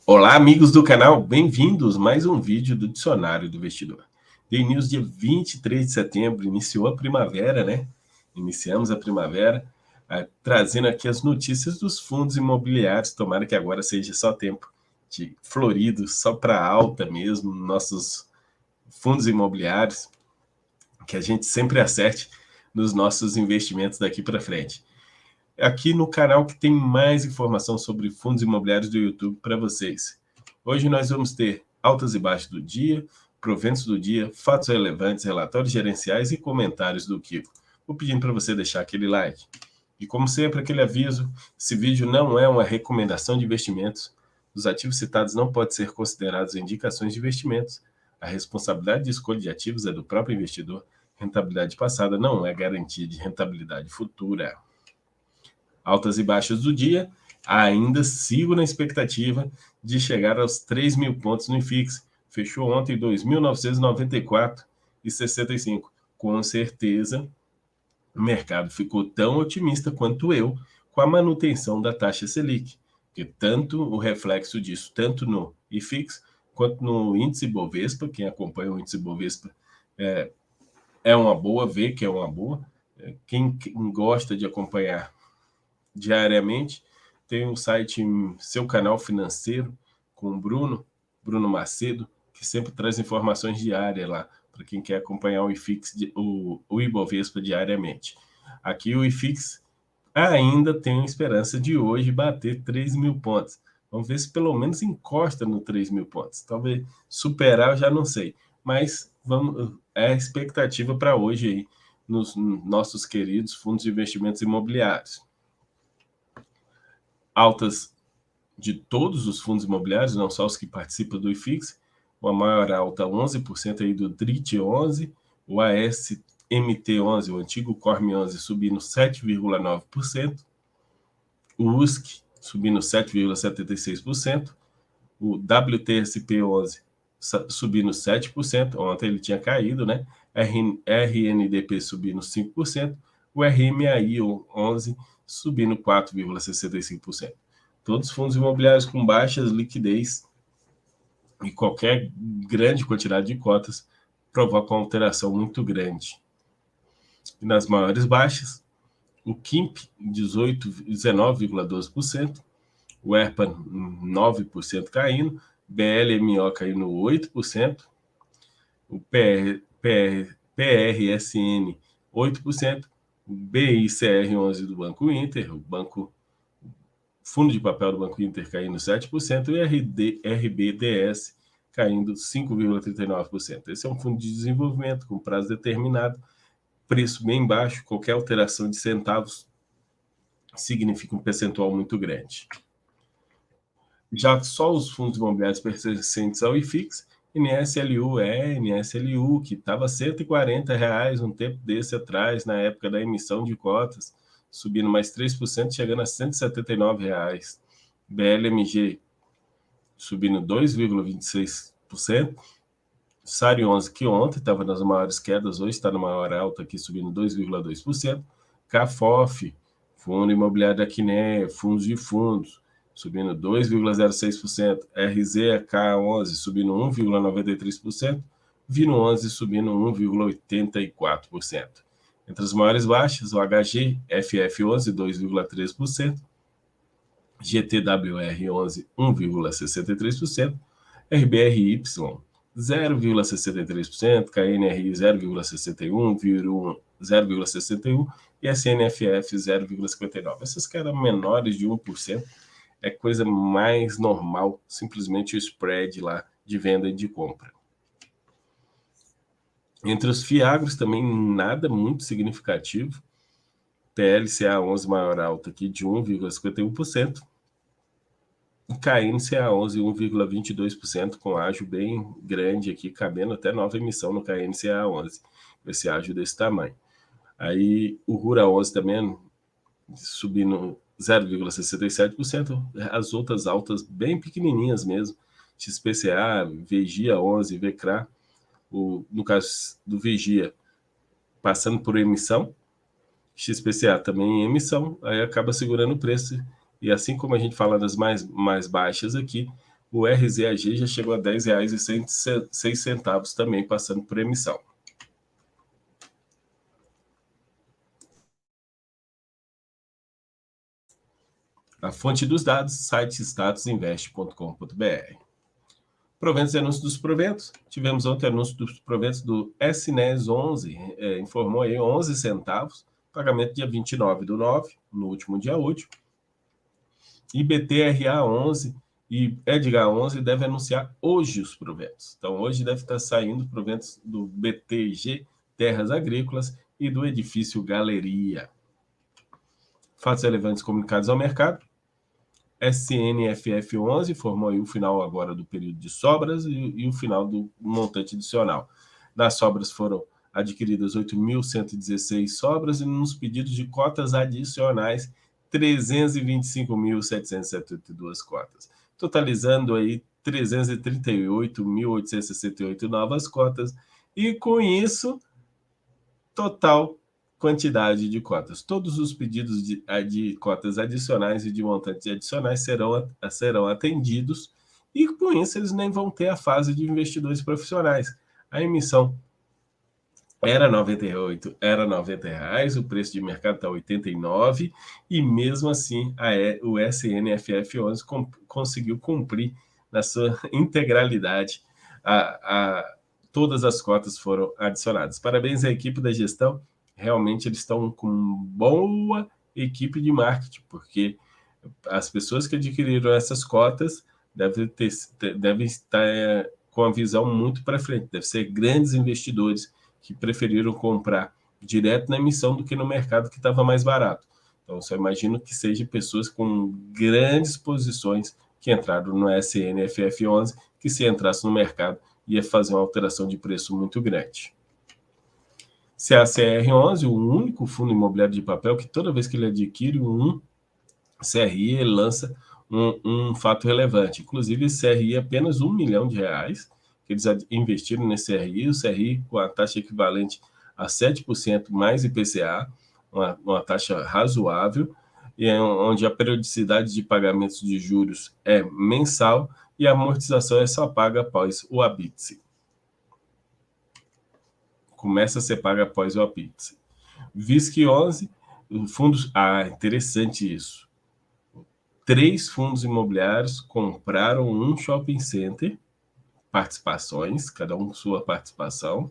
Olá, amigos do canal, bem-vindos a mais um vídeo do Dicionário do Investidor. Day News, dia 23 de setembro, iniciou a primavera, né? Iniciamos a primavera, trazendo aqui as notícias dos fundos imobiliários. Tomara que agora seja só tempo de florido, só para alta mesmo, nossos fundos imobiliários, que a gente sempre acerte nos nossos investimentos daqui para frente. Aqui no canal que tem mais informação sobre fundos imobiliários do YouTube para vocês. Hoje nós vamos ter altas e baixas do dia, proventos do dia, fatos relevantes, relatórios gerenciais e comentários do Kiko. Vou pedindo para você deixar aquele like. E como sempre, aquele aviso, esse vídeo não é uma recomendação de investimentos. Os ativos citados não podem ser considerados indicações de investimentos. A responsabilidade de escolha de ativos é do próprio investidor. Rentabilidade passada não é garantia de rentabilidade futura. Altas e baixas do dia, ainda sigo na expectativa de chegar aos 3 mil pontos no IFIX. Fechou ontem 2.994,65. Com certeza, o mercado ficou tão otimista quanto eu com a manutenção da taxa Selic, que tanto o reflexo disso, tanto no IFIX quanto no índice Bovespa, quem acompanha o índice Bovespa é uma boa, vê que é uma boa. Quem gosta de acompanhar diariamente, tem um site Seu Canal Financeiro com o Bruno Macedo, que sempre traz informações diárias lá, para quem quer acompanhar o IFIX, o Ibovespa diariamente. Aqui o IFIX ainda tem esperança de hoje bater 3 mil pontos. Vamos ver se pelo menos encosta no 3 mil pontos. Talvez superar, eu já não sei. Mas é a expectativa para hoje aí, nos nossos queridos fundos de investimentos imobiliários. Altas de todos os fundos imobiliários, não só os que participam do IFIX, uma maior alta 11% aí do DRIT 11, o ASMT 11, o antigo CORM 11, subindo 7,9%, o USC subindo 7,76%, o WTSP 11 subindo 7%, ontem ele tinha caído, né? RNDP subindo 5%, o RMAI 11 subindo 4,65%. Todos os fundos imobiliários com baixas liquidez e qualquer grande quantidade de cotas provoca uma alteração muito grande. E nas maiores baixas, o KIMP 19,12%, o ERPA 9% caindo, BLMO caindo 8%, o PRSN 8%, o BICR 11 do Banco Inter, o Fundo de Papel do Banco Inter caindo 7% e RBDS caindo 5,39%. Esse é um fundo de desenvolvimento com prazo determinado, preço bem baixo, qualquer alteração de centavos significa um percentual muito grande. Já só os fundos imobiliários pertencentes ao IFIX, NSLU, que estava R$ 140 um tempo desse atrás, na época da emissão de cotas, subindo mais 3%, chegando a R$ 179. BLMG subindo 2,26%. SARI 11, que ontem estava nas maiores quedas, hoje está na maior alta aqui, subindo 2,2%. CAFOF, Fundo Imobiliário da Quinéia, fundos de fundos, subindo 2,06%. RZK11 subindo 1,93%. Vino 11 subindo 1,84%. Entre as maiores baixas, o HGFF11, 2,3%. GTWR 11, 1,63%. RBRY, 0,63%, KNRI 0,61%, VIR1 0,61% e SNFF 0,59%. Essas que eram menores de 1%, é coisa mais normal, simplesmente o spread lá de venda e de compra. Entre os FIAGROS também nada muito significativo. PLCA 11 maior alta aqui de 1,51%. KNCA 11, 1,22%, com ágio bem grande aqui, cabendo até nova emissão no KNCA 11, esse ágio desse tamanho. Aí o RURA 11 também subindo 0,67%, as outras altas bem pequenininhas mesmo, XPCA, Vigia 11, VCRA, no caso do Vigia, passando por emissão, XPCA também em emissão, aí acaba segurando o preço. E assim como a gente fala das mais baixas aqui, o RZAG já chegou a R$ 10,06 também, passando por emissão. A fonte dos dados, site statusinvest.com.br. Proventos e anúncios dos proventos. Tivemos ontem anúncio dos proventos do SNES 11, informou aí 11 centavos, pagamento dia 29/9, no último dia útil. IBTRA 11 e Edgar 11 deve anunciar hoje os proventos. Então, hoje deve estar saindo proventos do BTG Terras Agrícolas e do edifício Galeria. Fatos relevantes comunicados ao mercado. SNFF 11 informou aí o final agora do período de sobras e o final do montante adicional. Nas sobras foram adquiridas 8.116 sobras e nos pedidos de cotas adicionais 325.772 cotas, totalizando aí 338.868 novas cotas e com isso total quantidade de cotas. Todos os pedidos de cotas adicionais e de montantes adicionais serão atendidos e, com isso, eles nem vão ter a fase de investidores profissionais. A emissão era 98, era R$90, o preço de mercado está 89, e mesmo assim o SNFF 11 conseguiu cumprir na sua integralidade. Todas as cotas foram adicionadas. Parabéns à equipe da gestão. Realmente eles estão com boa equipe de marketing, porque as pessoas que adquiriram essas cotas devem estar com a visão muito para frente, devem ser grandes investidores que preferiram comprar direto na emissão do que no mercado que estava mais barato. Então, só imagino que sejam pessoas com grandes posições que entraram no SNFF 11, que se entrasse no mercado ia fazer uma alteração de preço muito grande. CACR 11, o único fundo imobiliário de papel que toda vez que ele adquire um CRI, ele lança um fato relevante. Inclusive, esse CRI é apenas R$1 milhão que eles investiram nesse CRI, o CRI com a taxa equivalente a 7% mais IPCA, uma taxa razoável, e onde a periodicidade de pagamentos de juros é mensal e a amortização é só paga após o ABITSE. Começa a ser paga após o ABITSE. VISC 11, fundos... interessante isso. 3 fundos imobiliários compraram um shopping center, participações, cada um sua participação,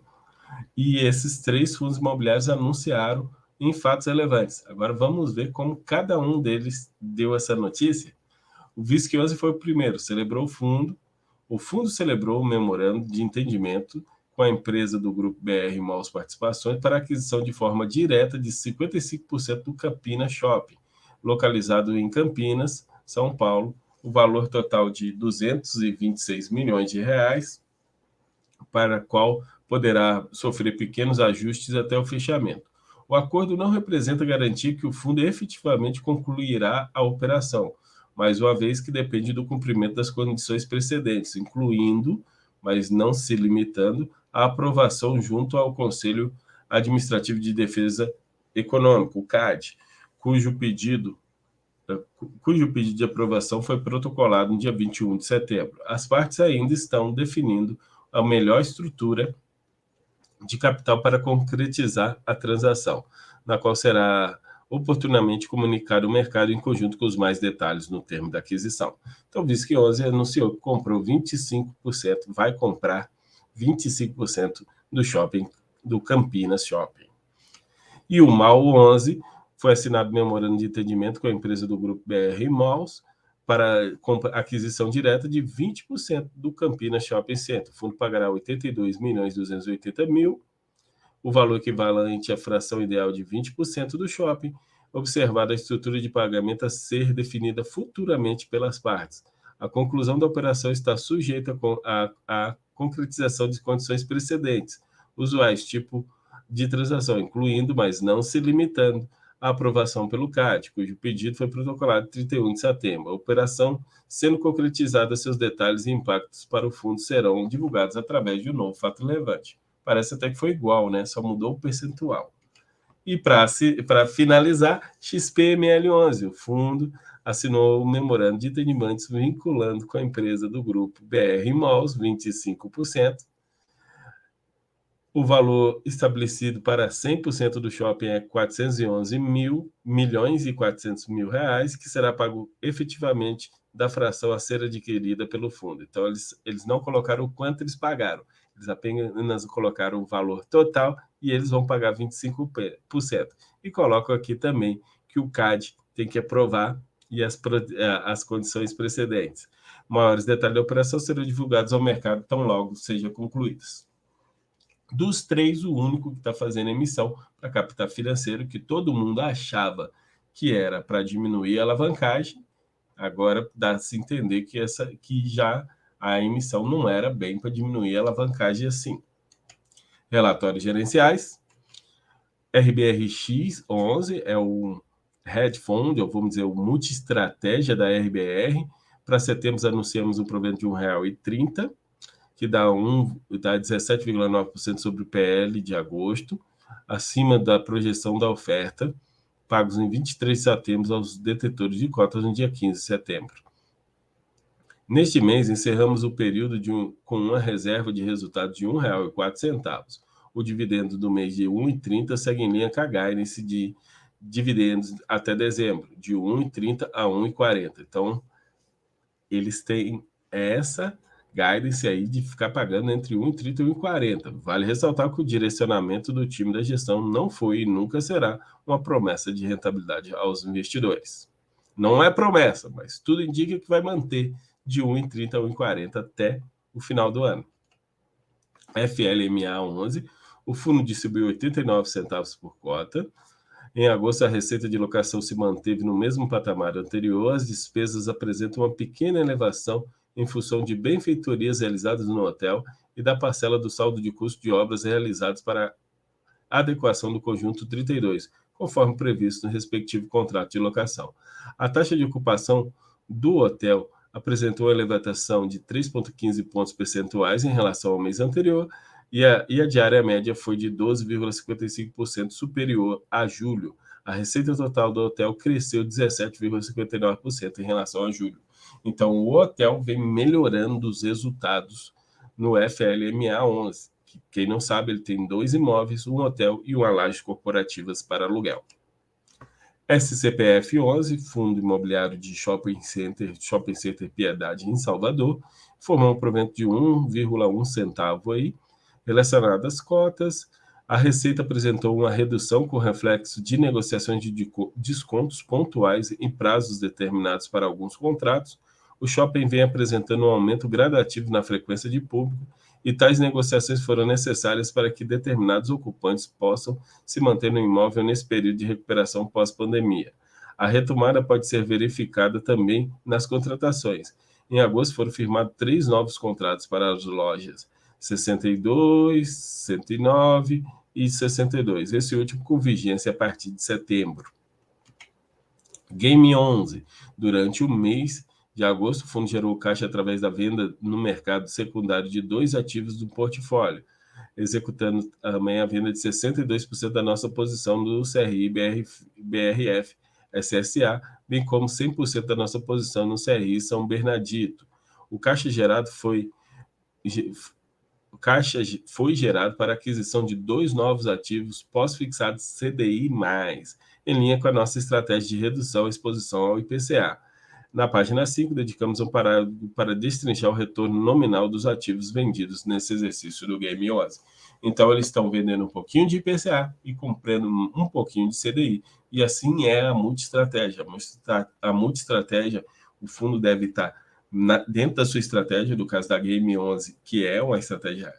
e esses 3 fundos imobiliários anunciaram em fatos relevantes. Agora vamos ver como cada um deles deu essa notícia. O VISC 11 foi o primeiro, celebrou o fundo celebrou o memorando de entendimento com a empresa do Grupo BR Malls Participações para aquisição de forma direta de 55% do Campinas Shopping, localizado em Campinas, São Paulo, o valor total de R$226 milhões, para o qual poderá sofrer pequenos ajustes até o fechamento. O acordo não representa garantia que o fundo efetivamente concluirá a operação, mas uma vez que depende do cumprimento das condições precedentes, incluindo, mas não se limitando, a aprovação junto ao Conselho Administrativo de Defesa Econômica, o CAD, cujo pedido de aprovação foi protocolado no dia 21 de setembro. As partes ainda estão definindo a melhor estrutura de capital para concretizar a transação, na qual será oportunamente comunicado ao mercado em conjunto com os mais detalhes no termo da aquisição. Então, o VISC 11 anunciou que comprou 25%, vai comprar 25% do shopping, do Campinas Shopping. E o MAL 11 foi assinado memorando de entendimento com a empresa do Grupo BR Malls para aquisição direta de 20% do Campinas Shopping Center. O fundo pagará R$82.280.000, o valor equivalente à fração ideal de 20% do shopping, observada a estrutura de pagamento a ser definida futuramente pelas partes. A conclusão da operação está sujeita à concretização de condições precedentes, usuais, tipo de transação, incluindo, mas não se limitando, a aprovação pelo CAD, cujo pedido foi protocolado em 31 de setembro. A operação, sendo concretizada, seus detalhes e impactos para o fundo serão divulgados através de um novo fato relevante. Parece até que foi igual, né? Só mudou o percentual. E para finalizar, XPML11, o fundo assinou o memorando de entendimentos vinculando com a empresa do grupo BR Malls, 25%. O valor estabelecido para 100% do shopping é 411 milhões e 400 mil reais, que será pago efetivamente da fração a ser adquirida pelo fundo. Então, eles não colocaram o quanto eles pagaram, eles apenas colocaram o valor total e eles vão pagar 25%. E colocam aqui também que o CAD tem que aprovar e as condições precedentes. Maiores detalhes da operação serão divulgados ao mercado tão logo sejam concluídos. Dos três, o único que está fazendo emissão para capital financeiro, que todo mundo achava que era para diminuir a alavancagem, agora dá-se entender que já a emissão não era bem para diminuir a alavancagem assim. Relatórios gerenciais. RBRX 11 é o hedge fund, ou vamos dizer, o multi-estratégia da RBR. Para setembro, anunciamos um provento de R$ 1,30, que dá 17,9% sobre o PL de agosto, acima da projeção da oferta, pagos em 23 de setembro aos detentores de cotas no dia 15 de setembro. Neste mês, encerramos o período com uma reserva de resultado de R$ 1,04. O dividendo do mês de R$ 1,30 segue em linha com a guidance de dividendos até dezembro, de R$ 1,30 a R$ 1,40. Então, eles têm essa guidance aí de ficar pagando entre 1,30 e 1,40. Vale ressaltar que o direcionamento do time da gestão não foi e nunca será uma promessa de rentabilidade aos investidores. Não é promessa, mas tudo indica que vai manter de 1,30 a 1,40 até o final do ano. FLMA 11, o fundo distribuiu 89 centavos por cota. Em agosto, a receita de locação se manteve no mesmo patamar anterior. As despesas apresentam uma pequena elevação em função de benfeitorias realizadas no hotel e da parcela do saldo de custo de obras realizadas para a adequação do conjunto 32, conforme previsto no respectivo contrato de locação. A taxa de ocupação do hotel apresentou uma elevação de 3,15 pontos percentuais em relação ao mês anterior e a diária média foi de 12,55% superior a julho. A receita total do hotel cresceu 17,59% em relação a julho. Então, o hotel vem melhorando os resultados no FLMA 11. Quem não sabe, ele tem 2 imóveis, um hotel e uma laje corporativas para aluguel. SCPF 11, Fundo Imobiliário de Shopping Center Piedade, em Salvador, formou um provento de 1,1 centavo aí, relacionado às cotas. A receita apresentou uma redução com reflexo de negociações de descontos pontuais em prazos determinados para alguns contratos. O shopping vem apresentando um aumento gradativo na frequência de público e tais negociações foram necessárias para que determinados ocupantes possam se manter no imóvel nesse período de recuperação pós-pandemia. A retomada pode ser verificada também nas contratações. Em agosto foram firmados 3 novos contratos para as lojas 62, 109 e 62. Esse último com vigência a partir de setembro. Game 11. Durante o mês de agosto, o fundo gerou caixa através da venda no mercado secundário de 2 ativos do portfólio, executando também a venda de 62% da nossa posição do CRI BRF SSA, bem como 100% da nossa posição no CRI São Bernardito. O caixa foi gerado para a aquisição de 2 novos ativos pós-fixados CDI+, em linha com a nossa estratégia de redução à exposição ao IPCA. Na página 5, dedicamos um parágrafo para destrinchar o retorno nominal dos ativos vendidos nesse exercício do Game 11. Então, eles estão vendendo um pouquinho de IPCA e comprando um pouquinho de CDI. E assim é a multi-estratégia. A multi-estratégia, o fundo deve estar dentro da sua estratégia, do caso da Game 11, que é uma estratégia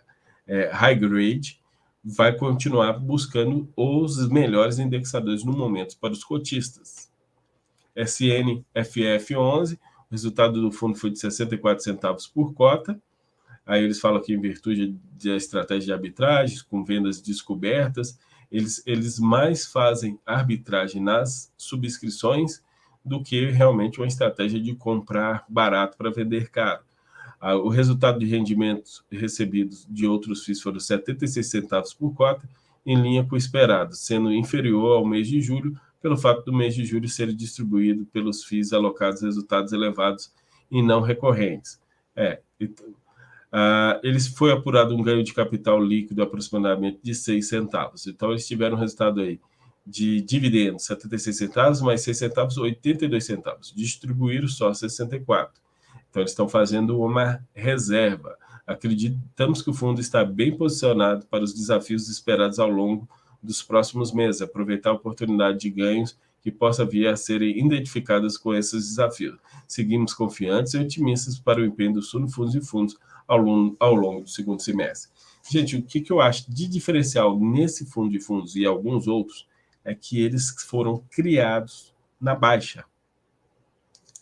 high grade, vai continuar buscando os melhores indexadores no momento para os cotistas. SNFF 11, o resultado do fundo foi de 64 centavos por cota. Aí eles falam que em virtude da estratégia de arbitragem, com vendas descobertas, eles mais fazem arbitragem nas subscrições do que realmente uma estratégia de comprar barato para vender caro. O resultado de rendimentos recebidos de outros FIIs foram 76 centavos por cota, em linha com o esperado, sendo inferior ao mês de julho, pelo fato do mês de julho ser distribuído pelos FIIs alocados resultados elevados e não recorrentes. Eles foi apurado um ganho de capital líquido aproximadamente de 6 centavos. Então, eles tiveram um resultado aí de dividendos, 76 centavos, mais 6 centavos, 82 centavos. Distribuíram só 64. Então, eles estão fazendo uma reserva. Acreditamos que o fundo está bem posicionado para os desafios esperados ao longo dos próximos meses, aproveitar a oportunidade de ganhos que possa vir a serem identificadas com esses desafios. Seguimos confiantes e otimistas para o empenho do Suno Fundos e Fundos ao longo do segundo semestre. Gente, o que eu acho de diferencial nesse fundo de fundos e alguns outros é que eles foram criados na baixa.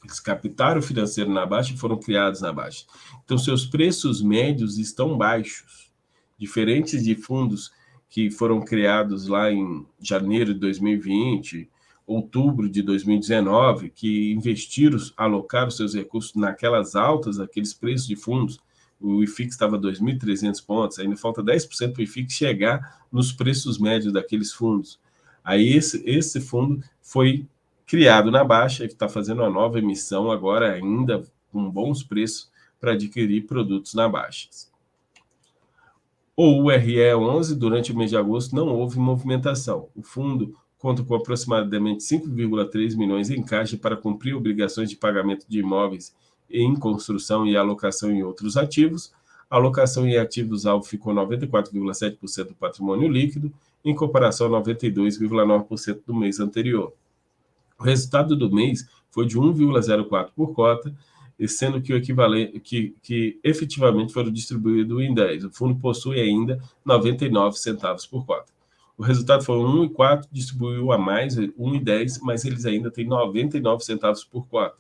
Eles captaram o financeiro na baixa e foram criados na baixa. Então, seus preços médios estão baixos. Diferentes de fundos que foram criados lá em janeiro de 2020, outubro de 2019, que investiram, alocaram seus recursos naquelas altas, aqueles preços de fundos. O IFIX estava 2.300 pontos, ainda falta 10% para o IFIX chegar nos preços médios daqueles fundos. Aí esse fundo foi criado na baixa, que está fazendo uma nova emissão agora ainda com bons preços para adquirir produtos na baixa. O URE11, durante o mês de agosto, não houve movimentação. O fundo conta com aproximadamente 5,3 milhões em caixa para cumprir obrigações de pagamento de imóveis em construção e alocação em outros ativos. A alocação em ativos-alvo ficou 94,7% do patrimônio líquido, em comparação a 92,9% do mês anterior. O resultado do mês foi de 1,04 por cota, sendo que o equivalente que efetivamente foram distribuídos em 10. O fundo possui ainda 99 centavos por cota. O resultado foi 1,04, distribuiu a mais 1,10, mas eles ainda têm 99 centavos por cota.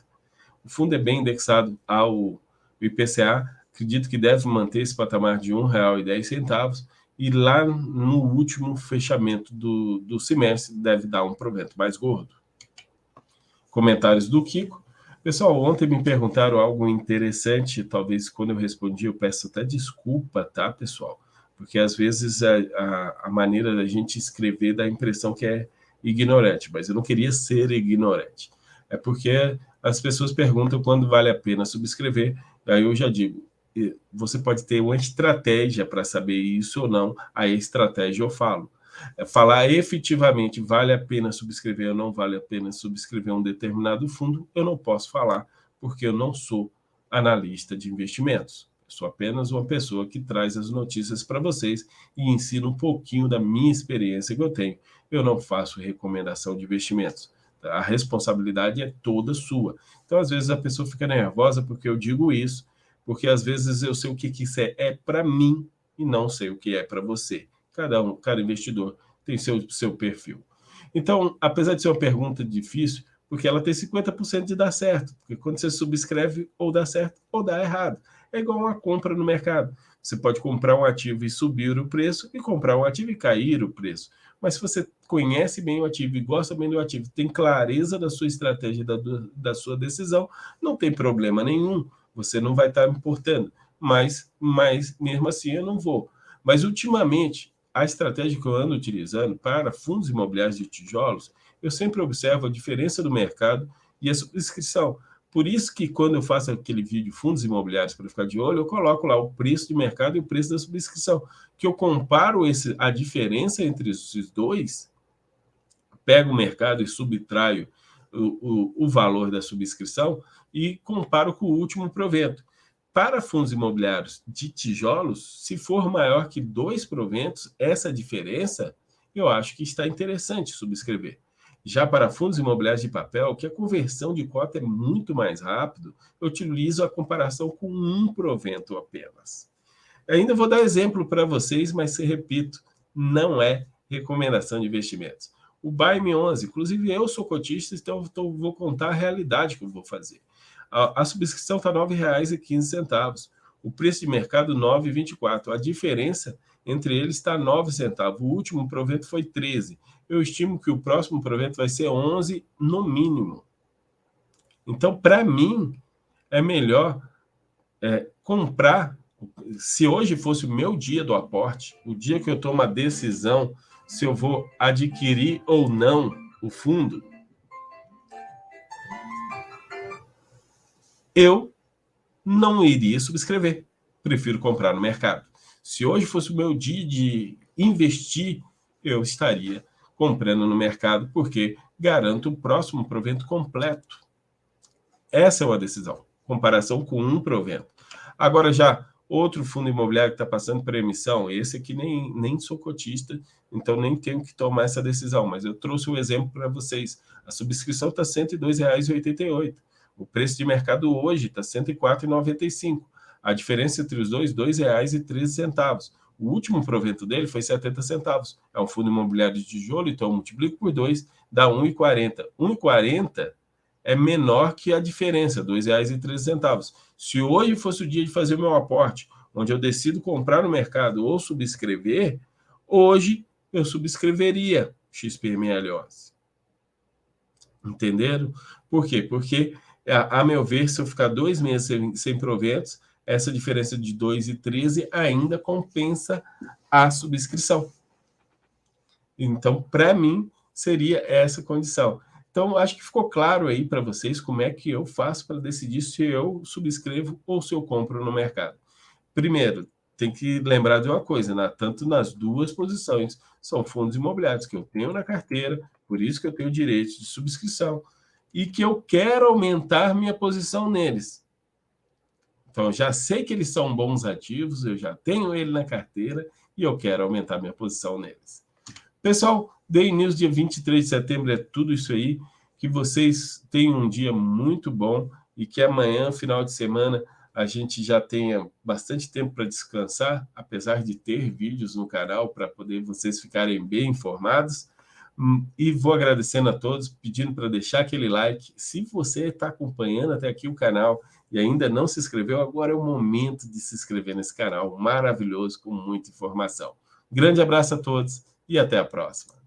O fundo é bem indexado ao IPCA, acredito que deve manter esse patamar de R$ 1,10, e lá no último fechamento do semestre deve dar um provento mais gordo. Comentários do Kiko. Pessoal, ontem me perguntaram algo interessante, talvez quando eu respondi eu peço até desculpa, tá, pessoal? Porque às vezes a maneira da gente escrever dá a impressão que é ignorante, mas eu não queria ser ignorante. É porque as pessoas perguntam quando vale a pena subscrever, aí eu já digo, você pode ter uma estratégia para saber isso ou não, aí a estratégia eu falo. Falar efetivamente vale a pena subscrever ou não vale a pena subscrever um determinado fundo, eu não posso falar, porque eu não sou analista de investimentos. Eu sou apenas uma pessoa que traz as notícias para vocês e ensina um pouquinho da minha experiência que eu tenho. Eu não faço recomendação de investimentos. A responsabilidade é toda sua. Então, às vezes, a pessoa fica nervosa porque eu digo isso, porque às vezes eu sei o que isso é para mim e não sei o que é para você. Cada investidor tem seu perfil. Então, apesar de ser uma pergunta difícil, porque ela tem 50% de dar certo, porque quando você subscreve, ou dá certo ou dá errado. É igual uma compra no mercado. Você pode comprar um ativo e subir o preço, e comprar um ativo e cair o preço. Mas se você conhece bem o ativo e gosta bem do ativo, tem clareza da sua estratégia, da sua decisão, não tem problema nenhum. Você não vai estar importando. Mas mesmo assim, eu não vou. Mas, ultimamente, a estratégia que eu ando utilizando para fundos imobiliários de tijolos, eu sempre observo a diferença do mercado e a subscrição. Por isso que quando eu faço aquele vídeo fundos imobiliários para ficar de olho, eu coloco lá o preço de mercado e o preço da subscrição, que eu comparo a diferença entre esses dois, pego o mercado e subtraio o valor da subscrição e comparo com o último provento. Para fundos imobiliários de tijolos, se for maior que 2 proventos, essa diferença, eu acho que está interessante subscrever. Já para fundos imobiliários de papel, que a conversão de cota é muito mais rápido, eu utilizo a comparação com um provento apenas. Eu ainda vou dar exemplo para vocês, mas, repito, não é recomendação de investimentos. O BAIM 11, inclusive eu sou cotista, então vou contar a realidade que eu vou fazer. A subscrição está R$ 9,15. O preço de mercado, R$ 9,24. A diferença entre eles está 9 centavos. O último provento foi 13. Eu estimo que o próximo provento vai ser 11 no mínimo. Então, para mim, é melhor comprar. Se hoje fosse o meu dia do aporte, o dia que eu tomo a decisão se eu vou adquirir ou não o fundo, eu não iria subscrever. Prefiro comprar no mercado. Se hoje fosse o meu dia de investir, eu estaria comprando no mercado, porque garanto o próximo provento completo. Essa é uma decisão, comparação com um provento. Agora, já outro fundo imobiliário que está passando por emissão, esse aqui nem sou cotista, então nem tenho que tomar essa decisão, mas eu trouxe um exemplo para vocês. A subscrição está R$ 102,88. O preço de mercado hoje está R$ 104,95. A diferença entre os dois, R$ 2,13. O último provento dele foi 70 centavos. É um fundo imobiliário de tijolo, então eu multiplico por 2, dá 1,40. 1,40 é menor que a diferença, R$ 2,13. Se hoje fosse o dia de fazer o meu aporte, onde eu decido comprar no mercado ou subscrever, hoje eu subscreveria XPMLOS. Entenderam? Por quê? Porque, a meu ver, se eu ficar 2 meses sem proventos, essa diferença de 2,13 ainda compensa a subscrição. Então, para mim, seria essa condição. Então, acho que ficou claro aí para vocês como é que eu faço para decidir se eu subscrevo ou se eu compro no mercado. Primeiro, tem que lembrar de uma coisa, né? Tanto nas duas posições, são fundos imobiliários que eu tenho na carteira, por isso que eu tenho direito de subscrição, e que eu quero aumentar minha posição neles. Então, eu já sei que eles são bons ativos, eu já tenho ele na carteira e eu quero aumentar minha posição neles. Pessoal, Day News dia 23 de setembro é tudo isso aí. Que vocês tenham um dia muito bom e que amanhã, final de semana, a gente já tenha bastante tempo para descansar, apesar de ter vídeos no canal para poder vocês ficarem bem informados. E vou agradecendo a todos, pedindo para deixar aquele like. Se você está acompanhando até aqui o canal e ainda não se inscreveu, agora é o momento de se inscrever nesse canal maravilhoso com muita informação. Grande abraço a todos e até a próxima.